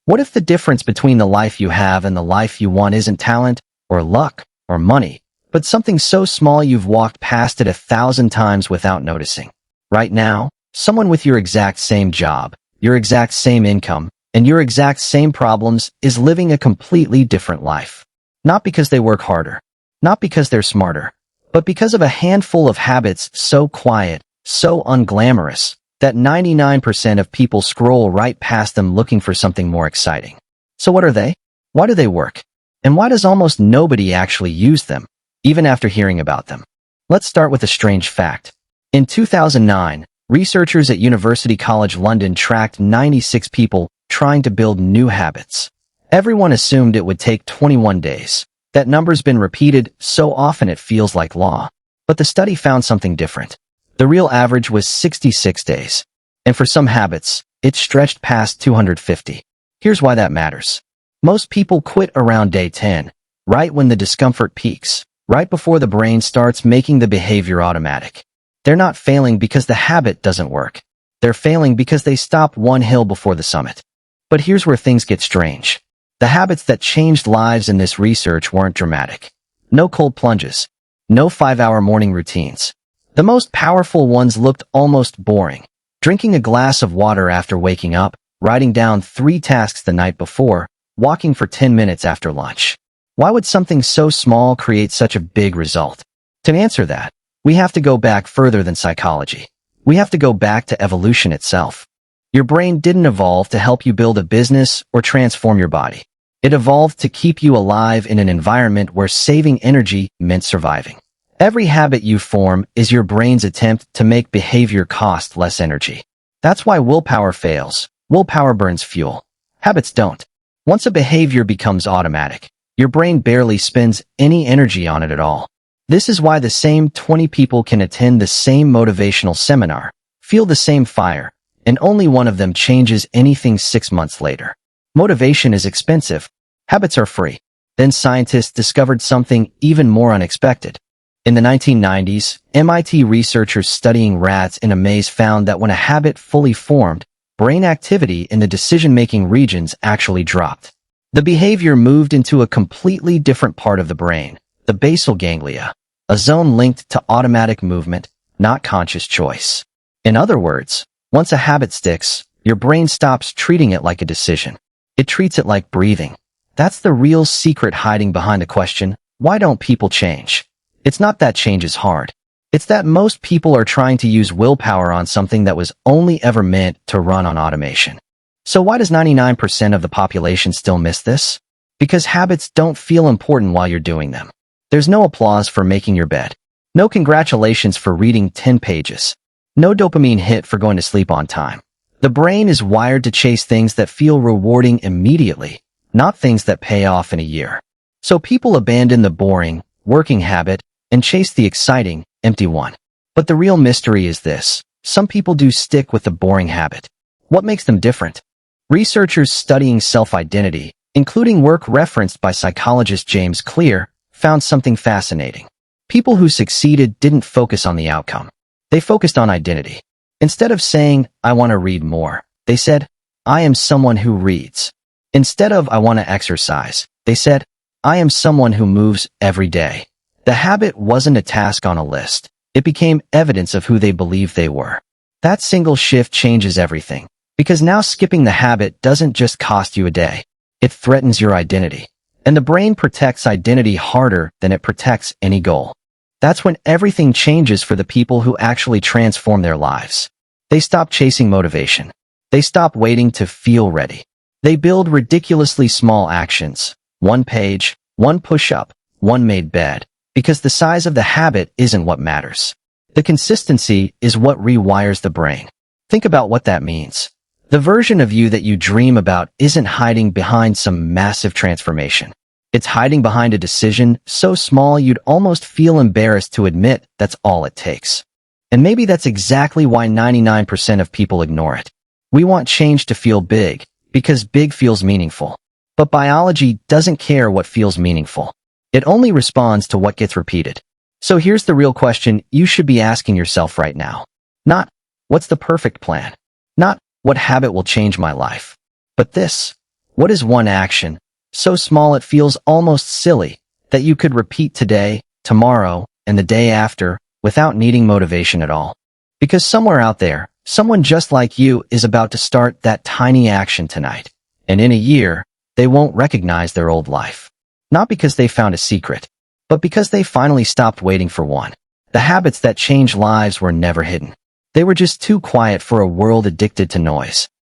What if the difference between the life you have and the life you want isn't talent, or luck, or money, but something so small you've walked past it 1,000 times without noticing? Right now, someone with your exact same job, your exact same income, and your exact same problems is living a completely different life. Not because they work harder, not because they're smarter, but because of a handful of habits so quiet, so unglamorous, that 99% of people scroll right past them looking for something more exciting. So what are they? Why do they work? And why does almost nobody actually use them, even after hearing about them? Let's start with a strange fact. In 2009, researchers at University College London tracked 96 people trying to build new habits. Everyone assumed it would take 21 days. That number's been repeated so often it feels like law. But the study found something different. The real average was 66 days. And for some habits, it stretched past 250. Here's why that matters. Most people quit around day 10, right when the discomfort peaks, right before the brain starts making the behavior automatic. They're not failing because the habit doesn't work. They're failing because they stop one hill before the summit. But here's where things get strange. The habits that changed lives in this research weren't dramatic. No cold plunges. No 5-hour morning routines. The most powerful ones looked almost boring. Drinking a glass of water after waking up, writing down 3 tasks the night before, walking for 10 minutes after lunch. Why would something so small create such a big result? To answer that, we have to go back further than psychology. We have to go back to evolution itself. Your brain didn't evolve to help you build a business or transform your body. It evolved to keep you alive in an environment where saving energy meant surviving. Every habit you form is your brain's attempt to make behavior cost less energy. That's why willpower fails. Willpower burns fuel. Habits don't. Once a behavior becomes automatic, your brain barely spends any energy on it at all. This is why the same 20 people can attend the same motivational seminar, feel the same fire, and only one of them changes anything 6 months later. Motivation is expensive. Habits are free. Then scientists discovered something even more unexpected. In the 1990s, MIT researchers studying rats in a maze found that when a habit fully formed, brain activity in the decision-making regions actually dropped. The behavior moved into a completely different part of the brain, the basal ganglia, a zone linked to automatic movement, not conscious choice. In other words, once a habit sticks, your brain stops treating it like a decision. It treats it like breathing. That's the real secret hiding behind the question, why don't people change? It's not that change is hard. It's that most people are trying to use willpower on something that was only ever meant to run on automation. So why does 99% of the population still miss this? Because habits don't feel important while you're doing them. There's no applause for making your bed. No congratulations for reading 10 pages. No dopamine hit for going to sleep on time. The brain is wired to chase things that feel rewarding immediately, not things that pay off in a year. So people abandon the boring, working habit and chase the exciting, empty one. But the real mystery is this. Some people do stick with the boring habit. What makes them different? Researchers studying self-identity, including work referenced by psychologist James Clear, found something fascinating. People who succeeded didn't focus on the outcome. They focused on identity. Instead of saying, I want to read more, they said, I am someone who reads. Instead of, I want to exercise, they said, I am someone who moves every day. The habit wasn't a task on a list. It became evidence of who they believed they were. That single shift changes everything. Because now skipping the habit doesn't just cost you a day. It threatens your identity. And the brain protects identity harder than it protects any goal. That's when everything changes for the people who actually transform their lives. They stop chasing motivation. They stop waiting to feel ready. They build ridiculously small actions. 1 page, 1 push-up, 1 made bed. Because the size of the habit isn't what matters. The consistency is what rewires the brain. Think about what that means. The version of you that you dream about isn't hiding behind some massive transformation. It's hiding behind a decision so small you'd almost feel embarrassed to admit that's all it takes. And maybe that's exactly why 99% of people ignore it. We want change to feel big, because big feels meaningful. But biology doesn't care what feels meaningful. It only responds to what gets repeated. So here's the real question you should be asking yourself right now. Not, what's the perfect plan? Not, what habit will change my life? But this, What is one action, so small it feels almost silly, that you could repeat today, tomorrow, and the day after, without needing motivation at all? Because somewhere out there, someone just like you is about to start that tiny action tonight. And in a year, they won't recognize their old life. Not because they found a secret, but because they finally stopped waiting for one. The habits that change lives were never hidden. They were just too quiet for a world addicted to noise.